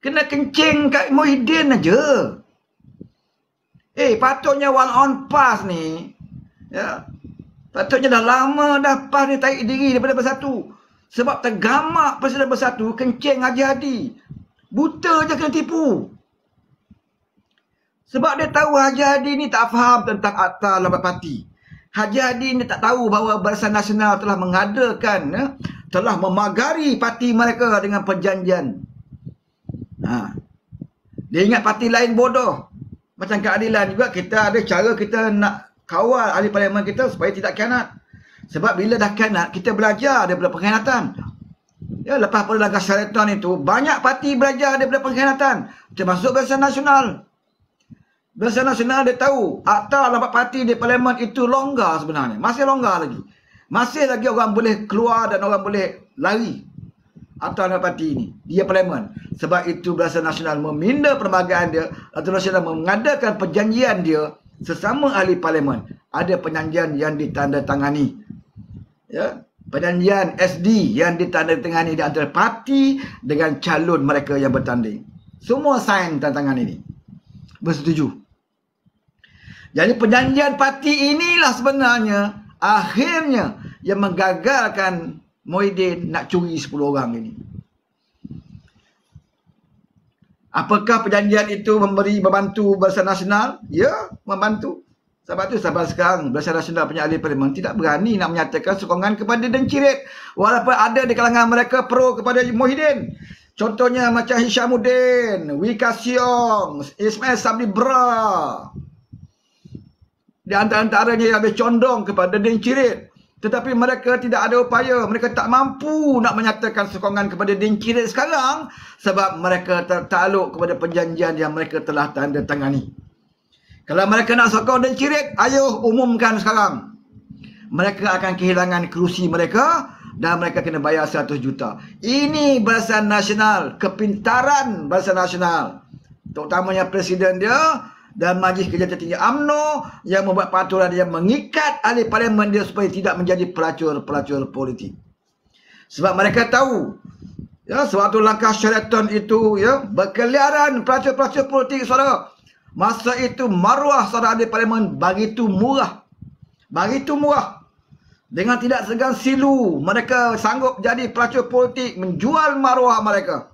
Kena kencing kat Muhyiddin aja. Patutnya one on pass ni. Ya. Patutnya dah lama dah PAS ni tarik diri daripada Bersatu. Sebab tergamak Persatuan Bersatu kencing Haji Hadi. Buta je kena tipu. Sebab dia tahu Haji Hadi ni tak faham tentang Akta Lambat Parti. Haji Hadi ni tak tahu bahawa Barisan Nasional telah mengadakan, telah memagari parti mereka dengan perjanjian. Dia ingat parti lain bodoh. Macam keadilan juga, kita ada cara kita nak kawal ahli parlimen kita supaya tidak khianat. Sebab bila dah khianat, kita belajar daripada pengkhianatan. Ya, lepas pada langkah Sheraton itu, banyak parti belajar daripada pengkhianatan. Termasuk Barisan Nasional. Barisan Nasional dia tahu Akta Lambat Parti di parlimen itu longgar sebenarnya. Masih longgar lagi. Masih lagi orang boleh keluar dan orang boleh lari Akta Lambat Parti ini di parlimen. Sebab itu Barisan Nasional meminda perlembagaan dia, Barisan Nasional mengadakan perjanjian dia sesama ahli parlimen. Ada perjanjian yang ditandatangani. Ya, perjanjian SD yang ditandatangani di antara parti dengan calon mereka yang bertanding. Semua sign tantangan ini. Bersetuju. Jadi perjanjian parti inilah sebenarnya akhirnya yang menggagalkan Muhyiddin nak curi 10 orang ini. Apakah perjanjian itu membantu Barisan Nasional? Ya, membantu. Sebab itu sampai sekarang Barisan Nasional punya ahli parlimen tidak berani nak menyatakan sokongan kepada Dencirit. Walaupun ada di kalangan mereka pro kepada Muhyiddin. Contohnya macam Hishamuddin, Wika Siong, Ismail Sabri Bra. Di antara-antaranya yang lebih condong kepada Dencirit. Tetapi mereka tidak ada upaya. Mereka tak mampu nak menyatakan sokongan kepada Dencirit sekarang. Sebab mereka tertakluk kepada perjanjian yang mereka telah tanda tangani. Kalau mereka nak sokong Dencirit, ayo umumkan sekarang. Mereka akan kehilangan kerusi mereka. Dan mereka kena bayar 100 juta. Ini Barisan Nasional. Kepintaran Barisan Nasional. Terutamanya Presiden dia dan Majlis Kerja Tertinggi UMNO yang membuat peraturan yang mengikat ahli parlimen dia supaya tidak menjadi pelacur-pelacur politik. Sebab mereka tahu, ya, sewaktu langkah Sheraton itu, ya, berkeliaran pelacur-pelacur politik, saudara. Masa itu maruah saudara ahli parlimen begitu murah. Begitu murah. Dengan tidak segan silu, mereka sanggup jadi pelacur politik, menjual maruah mereka.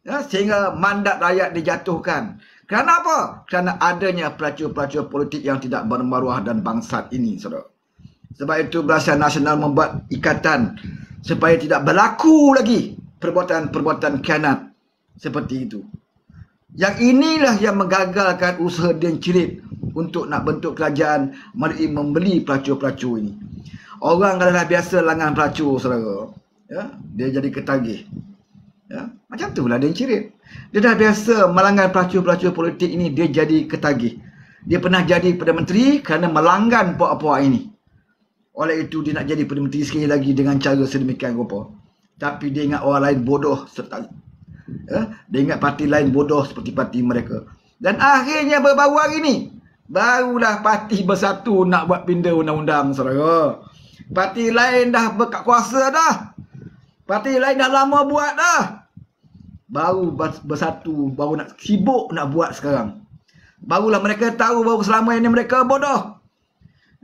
Ya, sehingga mandat rakyat dijatuhkan. Kerana apa? Kerana adanya pelacur-pelacur politik yang tidak bermaruah dan bangsat ini, saudara. Sebab itu Barisan Nasional membuat ikatan supaya tidak berlaku lagi perbuatan-perbuatan khianat seperti itu. Yang inilah yang menggagalkan usaha Dencirit untuk nak bentuk kerajaan melalui membeli pelacur-pelacur ini. Orang kalau dah biasa langan pelacur, saudara, ya, dia jadi ketagih. Ya, macam itulah Dencirit. Dia dah biasa melanggar pelacur-pelacur politik ini, dia jadi ketagih. Dia pernah jadi Perdana Menteri kerana melanggan puak-puak ini. Oleh itu dia nak jadi Perdana Menteri sekali lagi dengan cara sedemikian rupa. Tapi dia ingat orang lain bodoh serta, ya, dia ingat parti lain bodoh seperti parti mereka. Dan akhirnya baru-baru hari ini, barulah Parti Bersatu nak buat pindah undang-undang, saudara. Parti lain dah berkat kuasa dah. Parti lain dah lama buat dah. Baru Bersatu baru nak sibuk nak buat sekarang. Barulah mereka tahu bahawa selama ini mereka bodoh.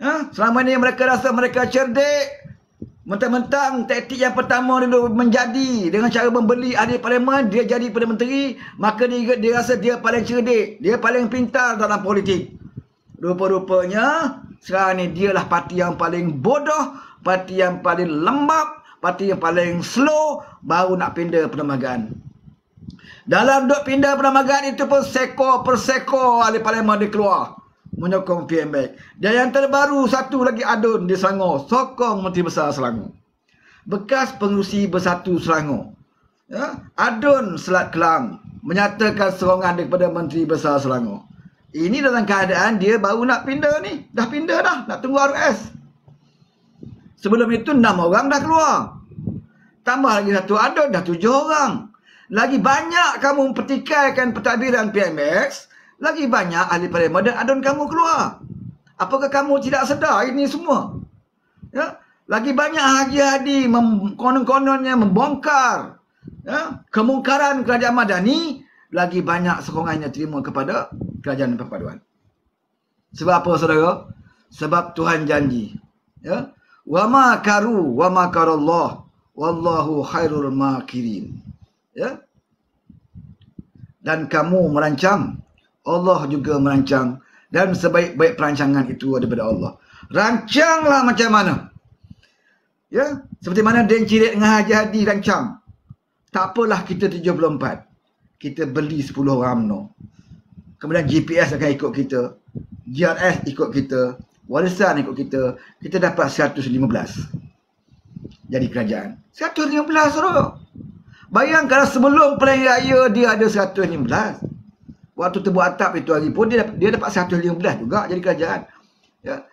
Ha? Selama ini mereka rasa mereka cerdik. Mentang-mentang taktik yang pertama dulu menjadi dengan cara membeli ahli parlimen, dia jadi Perdana Menteri, maka dia rasa dia paling cerdik, dia paling pintar dalam politik. Rupa-rupanya sekarang ni dialah parti yang paling bodoh, parti yang paling lembab, parti yang paling slow, baru nak pindah perlembagaan. Dalam duk pindah perlembagaan itu pun sekor per sekor ahli parlimen dia keluar menyokong PMX. Dan yang terbaru satu lagi adun di Selangor, sokong Menteri Besar Selangor, bekas pengerusi Bersatu Selangor, ya, adun Selat Kelang, menyatakan sokongan daripada Menteri Besar Selangor. Ini dalam keadaan dia baru nak pindah ni. Dah pindah dah, nak tunggu RS. Sebelum itu 6 orang dah keluar. Tambah lagi satu adun, dah 7 orang. Lagi banyak kamu mempertikaikan pentadbiran PMX, lagi banyak ahli parlimen dan adun kamu keluar. Apakah kamu tidak sedar ini semua? Ya? Lagi banyak Haji Hadi konon-kononnya membongkar, ya, kemungkaran kerajaan Madani, lagi banyak sokongan yang terima kepada kerajaan perpaduan. Sebab apa saudara? Sebab Tuhan janji, ya, wa ma karu wa makarallah wallahu khairul makirin. Ya. Dan kamu merancang, Allah juga merancang, dan sebaik-baik perancangan itu daripada Allah. Rancanglah macam mana? Ya, seperti mana Dan Cirit dengan Haji Hadi rancang. Tak apalah kita 74. Kita beli 10 orang UMNO. Kemudian GPS akan ikut kita, GRS ikut kita, warisan ikut kita. Kita dapat 115 jadi kerajaan. 115 saudara. Bayangkan sebelum Pilihan Raya dia ada 115. Waktu terbuat atap itu hari pun dia dapat 115 juga jadi kerajaan. Ya.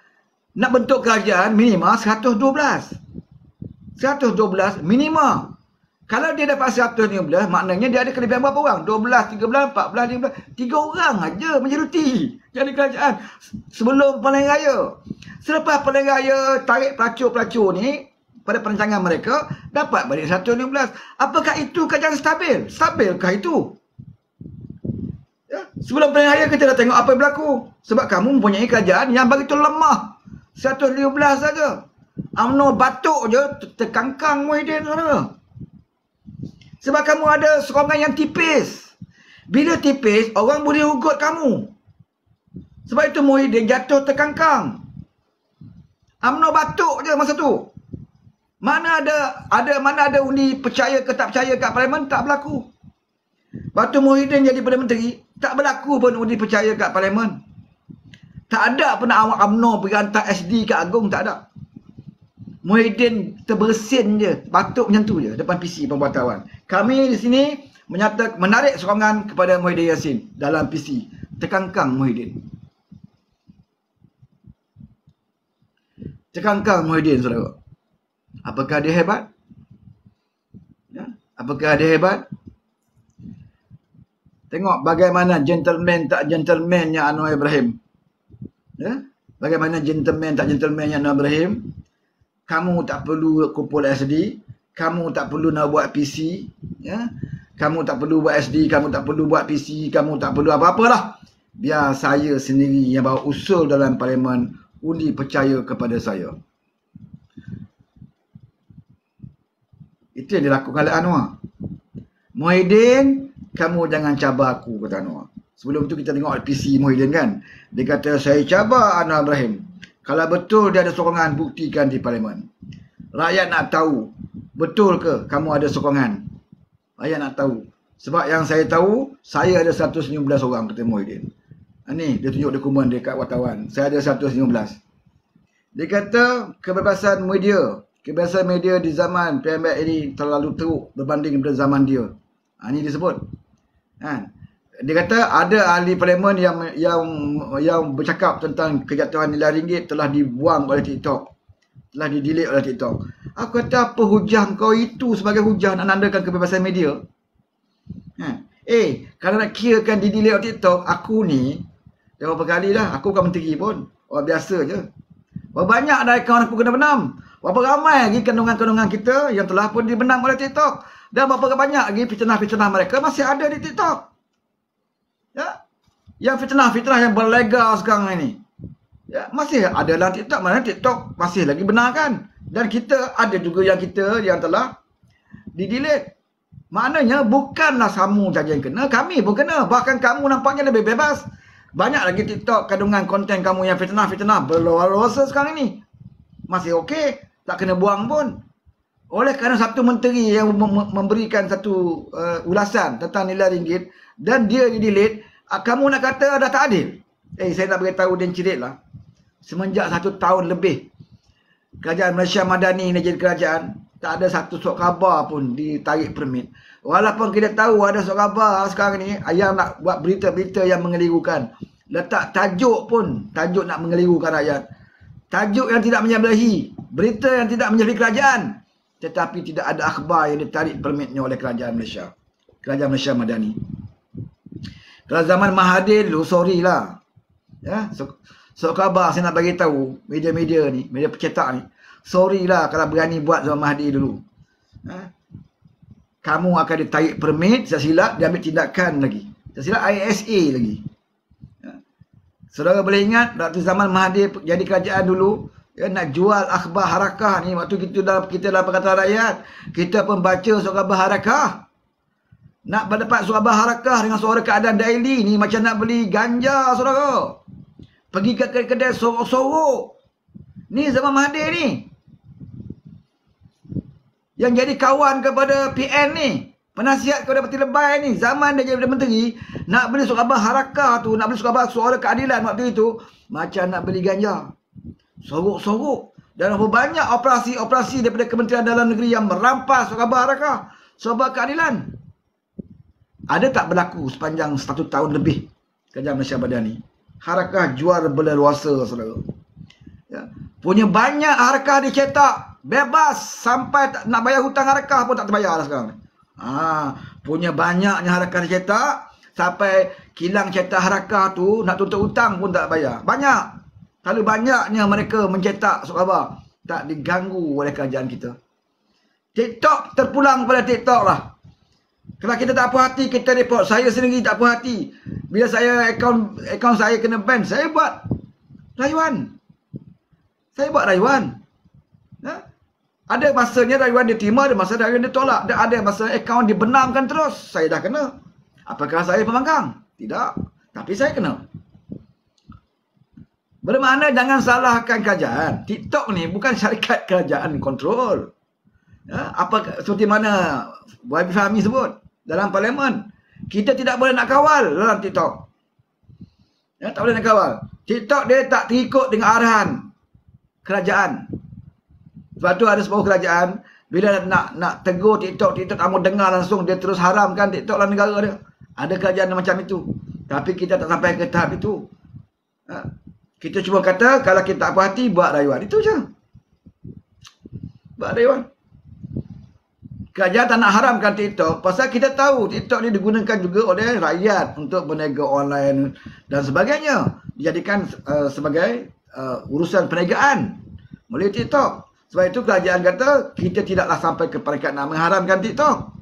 Nak bentuk kerajaan minimal 112. 112 minimal. Kalau dia dapat 115, maknanya dia ada kelebihan berapa orang? 12, 13, 14, 15. 3 orang aja menjeruti jadi kerajaan sebelum Pilihan Raya. Selepas Pilihan Raya, tarik pelacur-pelacur ni pada perancangan mereka, dapat balik 115. Apakah itu kerajaan stabil? Stabilkah itu? Ya. Sebelum Pilihan Raya kita dah tengok apa yang berlaku. Sebab kamu mempunyai kerajaan yang begitu lemah. 115 saja. UMNO batuk je, terkangkang Muhyiddin saudara. Sebab kamu ada sokongan yang tipis. Bila tipis, orang boleh ugut kamu. Sebab itu Muhyiddin jatuh terkangkang. UMNO batuk je masa tu. Mana ada undi percaya ke tak percaya kat parlimen, tak berlaku. Waktu Muhyiddin jadi Perdana Menteri, tak berlaku pun undi percaya kat parlimen. Tak ada pernah awak UMNO pergi hantar SD kat Agong, tak ada. Muhyiddin terbersin je, batuk macam tu je depan PC pembuatawan. Kami di sini menarik sokongan kepada Muhyiddin Yassin dalam PC. Terkangkang Muhyiddin. Terkangkang Muhyiddin saudara. Apakah dia hebat? Ya? Apakah dia hebat? Tengok bagaimana gentleman tak gentlemannya Anwar Ibrahim. Ya? Bagaimana gentleman tak gentlemannya Anwar Ibrahim. Kamu tak perlu kumpul SD. Kamu tak perlu nak buat PC. Ya? Kamu tak perlu buat SD. Kamu tak perlu buat PC. Kamu tak perlu apa-apalah. Biar saya sendiri yang bawa usul dalam parlimen. Undi percaya kepada saya. Itu yang dilakukan oleh Anwar. Muhyiddin, kamu jangan cabar aku, kata Anwar. Sebelum tu kita tengok PC Muhyiddin kan. Dia kata, saya cabar Anwar Ibrahim. Kalau betul dia ada sokongan, buktikan di parlimen. Rakyat nak tahu, betul ke kamu ada sokongan? Rakyat nak tahu. Sebab yang saya tahu, saya ada 115 orang, kata Muhyiddin. Ni, dia tunjuk dokumen dekat wartawan. Saya ada 115. Dia kata, kebebasan media di zaman PMB ini terlalu teruk berbanding dengan zaman dia. Ini disebut. Dia kata ada ahli parlimen yang bercakap tentang kejatuhan nilai ringgit telah dibuang oleh TikTok. Telah di-delete oleh TikTok. Aku kata apa hujah kau itu sebagai hujah nak nandakan kebebasan media? Kalau nak kirakan di-delete oleh TikTok, aku ni dah berapa kali dah, aku bukan menteri pun. Orang biasa je. Berapa banyak dah akaun aku kena benam. Berapa ramai lagi kandungan-kandungan kita yang telah pun dibenam oleh TikTok. Dan berapa banyak lagi fitnah-fitnah mereka masih ada di TikTok. Ya? Yang fitnah-fitnah yang berlegar sekarang ini. Ya, masih ada dalam TikTok. Mana TikTok masih lagi benarkan. Dan kita ada juga yang telah di-delete. Maknanya bukanlah kamu saja yang kena, kami pun kena. Bahkan kamu nampaknya lebih bebas. Banyak lagi TikTok kandungan konten kamu yang fitnah-fitnah berluar-luasa sekarang ini. Masih okey. Tak kena buang pun. Oleh kerana satu menteri yang memberikan satu ulasan tentang nilai ringgit dan dia di-delete, kamu nak kata dah tak adil? Saya nak beritahu Dan Cirit lah. Semenjak 1 tahun lebih kerajaan Malaysia Madani ni jadi kerajaan, tak ada satu surat khabar pun ditarik permit. Walaupun kita tahu ada surat khabar sekarang ni yang nak buat berita-berita yang mengelirukan. Letak tajuk pun, tajuk nak mengelirukan rakyat. Tajuk yang tidak menyebelahi, berita yang tidak menyebelahi kerajaan. Tetapi tidak ada akhbar yang ditarik permitnya oleh kerajaan Malaysia. Kerajaan Malaysia Madani. Kalau zaman Mahathir dulu, sorry lah. Ya, so khabar saya nak bagi tahu media-media ni, media pencetak ni. Sorry lah kalau berani buat zaman Mahathir dulu. Kamu akan ditarik permit, silap, dia ambil tindakan lagi. Tak silap ISA lagi. Saudara boleh ingat waktu zaman Mahathir jadi kerajaan dulu, ya, nak jual akhbar harakah ni, waktu kita dalam Pakatan Rakyat, kita pembaca surat khabar harakah. Nak dapat surat khabar harakah dengan suara keadaan daily ni macam nak beli ganja, saudara. Pergi ke kedai sorok-sorok. Ni zaman Mahathir ni. Yang jadi kawan kepada PN ni, penasihat kepada Parti Lebai ni, zaman dia jadi menteri, nak beli surat khabar harakah tu, nak beli surat khabar suara keadilan waktu itu, macam nak beli ganja. Sorok-sorok. Dan banyak operasi-operasi daripada Kementerian Dalam Negeri yang merampas surat khabar harakah, suara keadilan. Ada tak berlaku sepanjang 1 tahun lebih kerajaan Malaysia Madani? Harakah jual berleluasa, saudara. Ya. Punya banyak harakah dicetak, bebas sampai nak bayar hutang harakah pun tak terbayar lah sekarang. Punya banyaknya harakah dicetak, sampai kilang cetak harakah tu nak tuntut hutang pun tak bayar. Banyak. Terlalu banyaknya mereka mencetak surat khabar. Tak diganggu oleh kerajaan kita. TikTok terpulang pada TikTok lah. Kalau kita tak puas hati, kita report. Saya sendiri tak puas hati. Bila saya akaun saya kena ban, saya buat rayuan. Ya? Ada masanya rayuan diterima, ada masa rayuan ditolak. Dan ada masa akaun dibenamkan terus. Saya dah kena. Apakah saya pembangkang? Tidak. Tapi saya kena. Bermakna jangan salahkan kerajaan. TikTok ni bukan syarikat kerajaan kontrol. Ya? Seperti mana YB Fahmi sebut dalam parlimen, kita tidak boleh nak kawal dalam TikTok. Ya, tak boleh nak kawal. TikTok dia tak terikut dengan arahan kerajaan. Sebab tu ada sebuah kerajaan, bila nak tegur TikTok tak mau dengar langsung, dia terus haramkan TikTok dalam negara dia. Ada kerajaan macam itu. Tapi kita tak sampai ke tahap itu. Ha? Kita cuma kata, kalau kita tak puas hati, buat rayuan. Itu je. Buat rayuan. Kerajaan tak nak haramkan TikTok, pasal kita tahu TikTok ni digunakan juga oleh rakyat untuk berniaga online dan sebagainya. Dijadikan sebagai urusan perniagaan melalui TikTok. Sebab itu kerajaan kata, kita tidaklah sampai ke peringkat nak mengharamkan TikTok.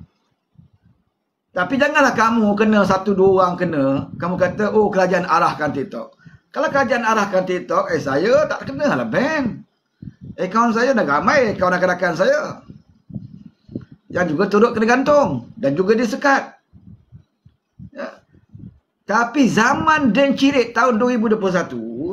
Tapi janganlah kamu kena, 1-2 orang kena, kamu kata, oh kerajaan arahkan TikTok. Kalau kerajaan arahkan TikTok, saya tak kena lah ban. Akaun saya dah ramai, akaun rakan-rakan saya yang juga turut kena gantung dan juga disekat. Ya. Tapi zaman Dan Cirit tahun 2021,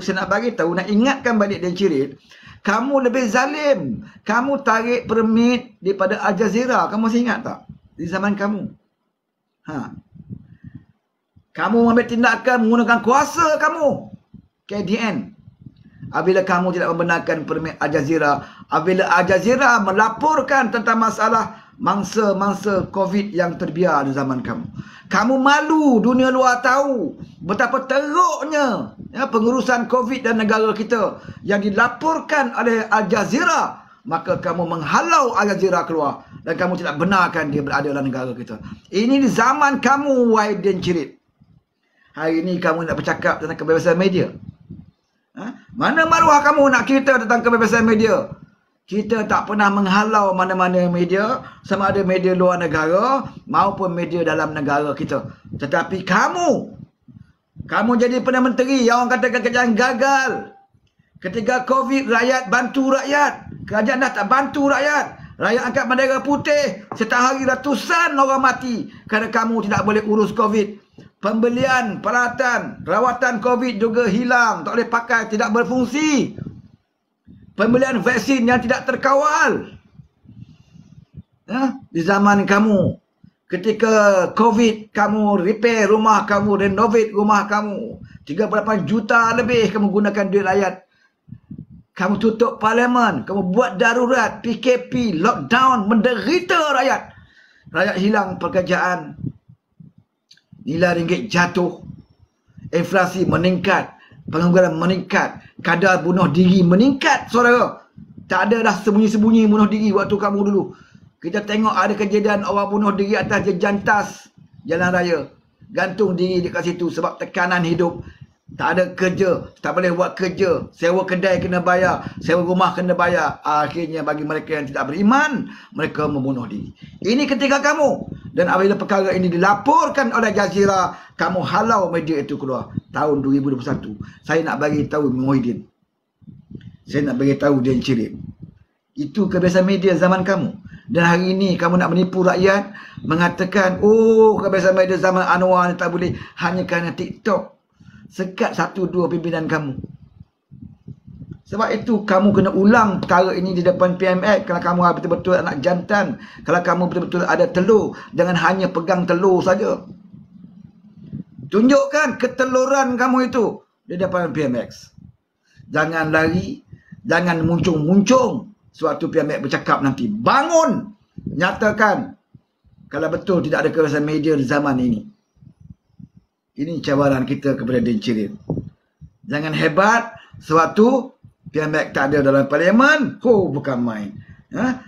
saya nak bagi tahu, nak ingatkan balik Dan Cirit, kamu lebih zalim. Kamu tarik permit daripada Al Jazeera. Kamu masih ingat tak? Di zaman kamu. Kamu ambil tindakan menggunakan kuasa kamu. KDN. Apabila kamu tidak membenarkan permit Al Jazeera, apabila Al Jazeera melaporkan tentang masalah mangsa-mangsa COVID yang terbiar di zaman kamu. Kamu malu dunia luar tahu betapa teruknya pengurusan COVID dan negara kita yang dilaporkan oleh Al Jazeera. Maka kamu menghalau Al Jazeera keluar dan kamu tidak benarkan dia berada dalam negara kita. Ini di zaman kamu, wahai Dan Cirit. Hari ini kamu nak bercakap tentang kebebasan media. Mana maruah kamu nak cerita tentang kebebasan media? Kita tak pernah menghalau mana-mana media, sama ada media luar negara maupun media dalam negara kita. Tetapi kamu jadi Perdana Menteri yang orang katakan kerajaan gagal. Ketika COVID, rakyat bantu rakyat. Kerajaan dah tak bantu rakyat. Rakyat angkat bendera putih. Setiap hari ratusan orang mati kerana kamu tidak boleh urus COVID. Pembelian peralatan rawatan COVID juga hilang, tak boleh pakai, tidak berfungsi. Pembelian vaksin yang tidak terkawal. Di zaman kamu, ketika COVID, kamu repair rumah kamu, renovate rumah kamu. 38 juta lebih kamu gunakan duit rakyat. Kamu tutup parlimen, kamu buat darurat, PKP, lockdown, menderita rakyat. Rakyat hilang pekerjaan. Nilai ringgit jatuh. Inflasi meningkat. Pengangguran meningkat. Kadar bunuh diri meningkat, saudara. Tak ada dah sembunyi-sembunyi bunuh diri waktu kamu dulu. Kita tengok ada kejadian orang bunuh diri atas jejantas jalan raya. Gantung diri dekat situ sebab tekanan hidup. Tak ada kerja, tak boleh buat kerja, sewa kedai kena bayar, sewa rumah kena bayar. Akhirnya bagi mereka yang tidak beriman, mereka membunuh diri. Ini ketika kamu. Dan apabila perkara ini dilaporkan oleh Jazeera, kamu halau media itu keluar. Tahun 2021. Saya nak bagi tahu Muhyiddin. Saya nak bagi tahu Din Cirit. Itu kebiasaan media zaman kamu. Dan hari ini kamu nak menipu rakyat, mengatakan, oh kebiasaan media zaman Anwar ni tak boleh hanya kerana TikTok. Sekat 1-2 pimpinan kamu. Sebab itu kamu kena ulang perkara ini di depan PMX. Kalau kamu betul-betul anak jantan, kalau kamu betul-betul ada telur, jangan hanya pegang telur saja. Tunjukkan keteluran kamu itu di depan PMX. Jangan lari, jangan muncung-muncung. Suatu PMX bercakap nanti, bangun, nyatakan kalau betul tidak ada kebiasaan media di zaman ini. Ini cabaran kita kepada Din Cirit. Jangan hebat suatu PMX tak ada dalam parlimen. Bukan main.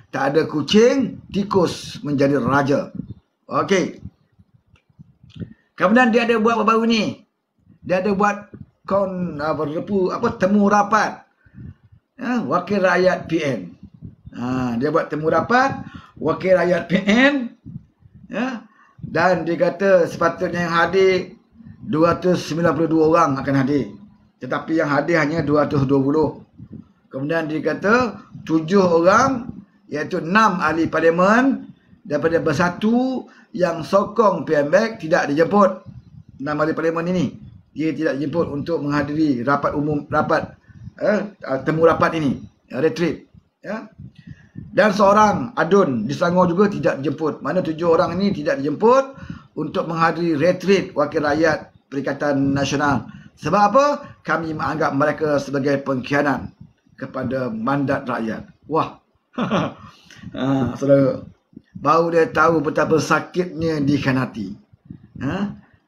Tak ada kucing, tikus menjadi raja. Okey. Kemudian dia ada buat baru ni. Dia ada buat temu rapat. Wakil rakyat PN. Dia buat temu rapat wakil rakyat PN. Dan dia kata sepatutnya yang hadir 292 orang akan hadir. Tetapi yang hadir hanya 220. Kemudian dia kata 7 orang, iaitu 6 ahli parlimen daripada bersatu yang sokong PMX tidak dijemput. 6 ahli parlimen ini, dia tidak dijemput untuk menghadiri rapat umum, temu rapat ini, retreat. Dan seorang adun di Selangor juga tidak dijemput. Mana 7 orang ini tidak dijemput untuk menghadiri retreat wakil rakyat Perikatan Nasional. Sebab apa? Kami menganggap mereka sebagai pengkhianat kepada mandat rakyat. Wah. Saudara, baru dia tahu betapa sakitnya dikhianati.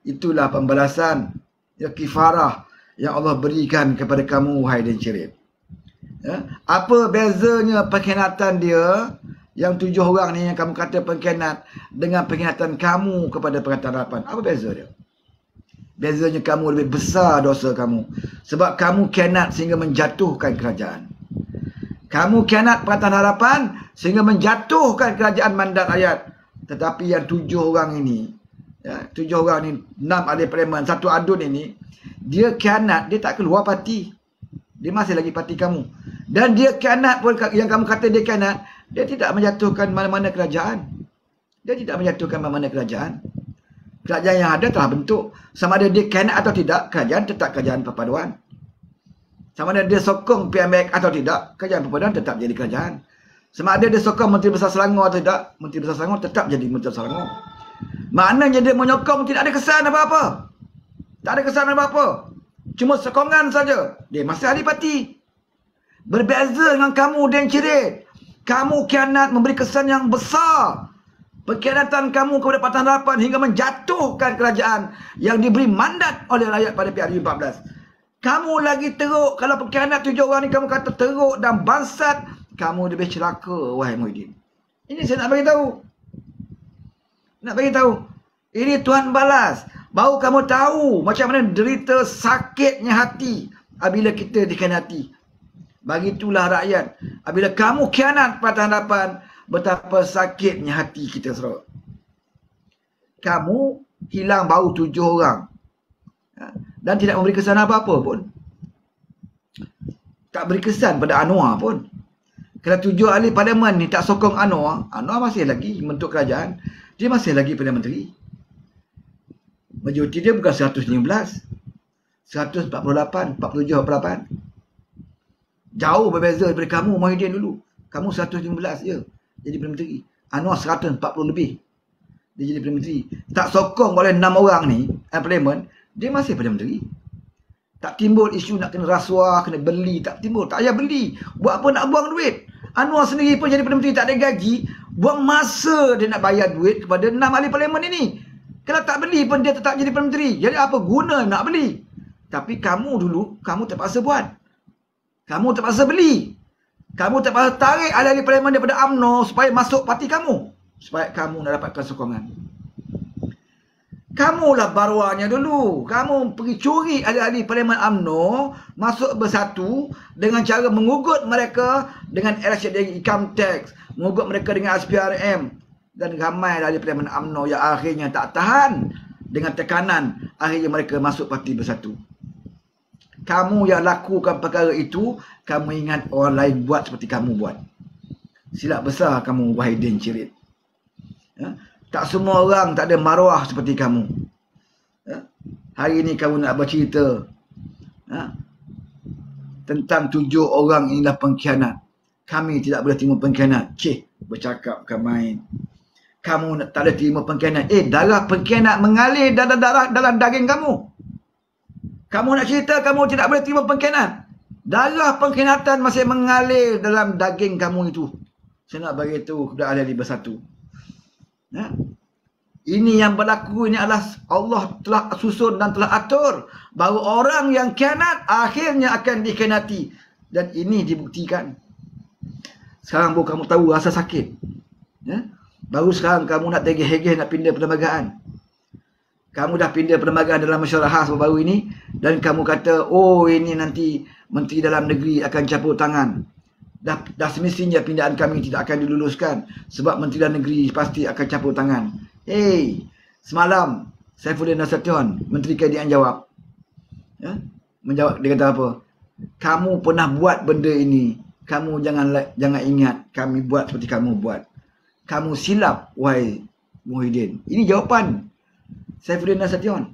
Itulah pembalasan, kifarah yang Allah berikan kepada kamu, wahai Din Cirit. Apa bezanya pengkhianatan dia yang 7 orang ni yang kamu kata pengkhianat dengan pengkhianatan kamu kepada Perikatan Harapan? Apa beza dia? Bezanya kamu lebih besar dosa kamu. Sebab kamu khianat sehingga menjatuhkan kerajaan. Kamu khianat Perikatan Harapan sehingga menjatuhkan kerajaan mandat rakyat. Tetapi yang 7 orang ini, 7 orang ni, 6 ahli parlimen, 1 adun ini, dia khianat, dia tak keluar parti. Dia masih lagi parti kamu. Dan dia khianat pun, yang kamu kata dia khianat, dia tidak menjatuhkan mana-mana kerajaan. Dia tidak menjatuhkan mana-mana kerajaan. Kerajaan yang ada telah bentuk. Sama ada dia khianat atau tidak, kerajaan tetap kerajaan perpaduan. Sama ada dia sokong PMX atau tidak, kerajaan perpaduan tetap jadi kerajaan. Sama ada dia sokong Menteri Besar Selangor atau tidak, Menteri Besar Selangor tetap jadi Menteri Besar Selangor. Maknanya dia menyokong tidak ada kesan apa-apa. Tak ada kesan apa-apa. Cuma sokongan saja. Dia masih ahli parti. Berbeza dengan kamu, Din Cirit. Kamu khianat memberi kesan yang besar. Pengkhianatan kamu kepada Perikatan Harapan hingga menjatuhkan kerajaan yang diberi mandat oleh rakyat pada PRU14. Kamu lagi teruk. Kalau pengkhianat 7 orang ni kamu kata teruk dan bansat, kamu lebih celaka, wahai Muhyiddin. Ini saya nak bagi tahu. Nak bagi tahu. Ini Tuhan balas. Baru kamu tahu macam mana derita sakitnya hati apabila kita dikhianati. Bagitulah rakyat. Apabila kamu khianat Perikatan Harapan, betapa sakitnya hati kita, saudara. Kamu hilang baru 7 orang. Dan tidak memberi kesan apa-apa pun. Tak beri kesan pada Anwar pun. Kalau 7 ahli parlimen ni tak sokong Anwar, Anwar masih lagi membentuk kerajaan. Dia masih lagi Perdana Menteri. Majoriti dia bukan 119. 148, 47, 48. Jauh berbeza daripada kamu, Muhyiddin dulu. Kamu 117 je jadi Perdana Menteri. Anwar 140 lebih. Dia jadi Perdana Menteri. Tak sokong oleh 6 orang ni, parlimen, dia masih Perdana Menteri. Tak timbul isu nak kena rasuah, kena beli. Tak timbul. Tak payah beli. Buat apa nak buang duit? Anwar sendiri pun jadi Perdana Menteri tak ada gaji. Buang masa dia nak bayar duit kepada 6 ahli parlimen ini. Kalau tak beli pun dia tetap jadi Perdana Menteri. Jadi apa guna nak beli? Tapi kamu dulu, kamu terpaksa buat. Kamu terpaksa beli. Kamu terpaksa tarik ahli-ahli parlimen daripada UMNO supaya masuk parti kamu. Supaya kamu nak dapatkan sokongan. Kamulah baruanya dulu. Kamu pergi curi ahli-ahli Parlimen UMNO, masuk bersatu dengan cara mengugut mereka dengan election income tax, mengugut mereka dengan SPRM, dan ramai ahli Parlimen UMNO yang akhirnya tak tahan dengan tekanan, akhirnya mereka masuk parti bersatu. Kamu yang lakukan perkara itu, kamu ingat orang lain buat seperti kamu buat. Silap besar kamu, Wahidin Cirit. Ya? Tak semua orang tak ada maruah seperti kamu. Ya? Hari ini kamu nak bercerita tentang 7 orang inilah pengkhianat. Kami tidak boleh terima pengkhianat. Bercakap bukan main. Kamu tak boleh terima pengkhianat. Darah pengkhianat mengalir dalam daging kamu. Kamu nak cerita kamu tidak boleh terima pengkhianat. Darah pengkhianatan masih mengalir dalam daging kamu itu. Saya nak beritahu kepada ahli bersatu. Ya. Ini yang berlaku ini adalah Allah telah susun dan telah atur bahawa orang yang khianat akhirnya akan dikhianati, dan ini dibuktikan. Sekarang baru kamu tahu rasa sakit. Ya? Baru sekarang kamu nak tegeh-hegeh nak pindah perlembagaan. Kamu dah pindah perlembagaan dalam mesyuarat khas baru ini, dan kamu kata, oh ini nanti Menteri Dalam Negeri akan capur tangan. Dah semestinya pindahan kami tidak akan diluluskan sebab Menteri Dalam Negeri pasti akan capur tangan. Semalam Saifuddin Nasution, Menteri KDN jawab. Ya? Menjawab, dia kata apa? Kamu pernah buat benda ini. Kamu jangan ingat kami buat seperti kamu buat. Kamu silap, wahai Muhyiddin. Ini jawapan Saifuddin Nasution.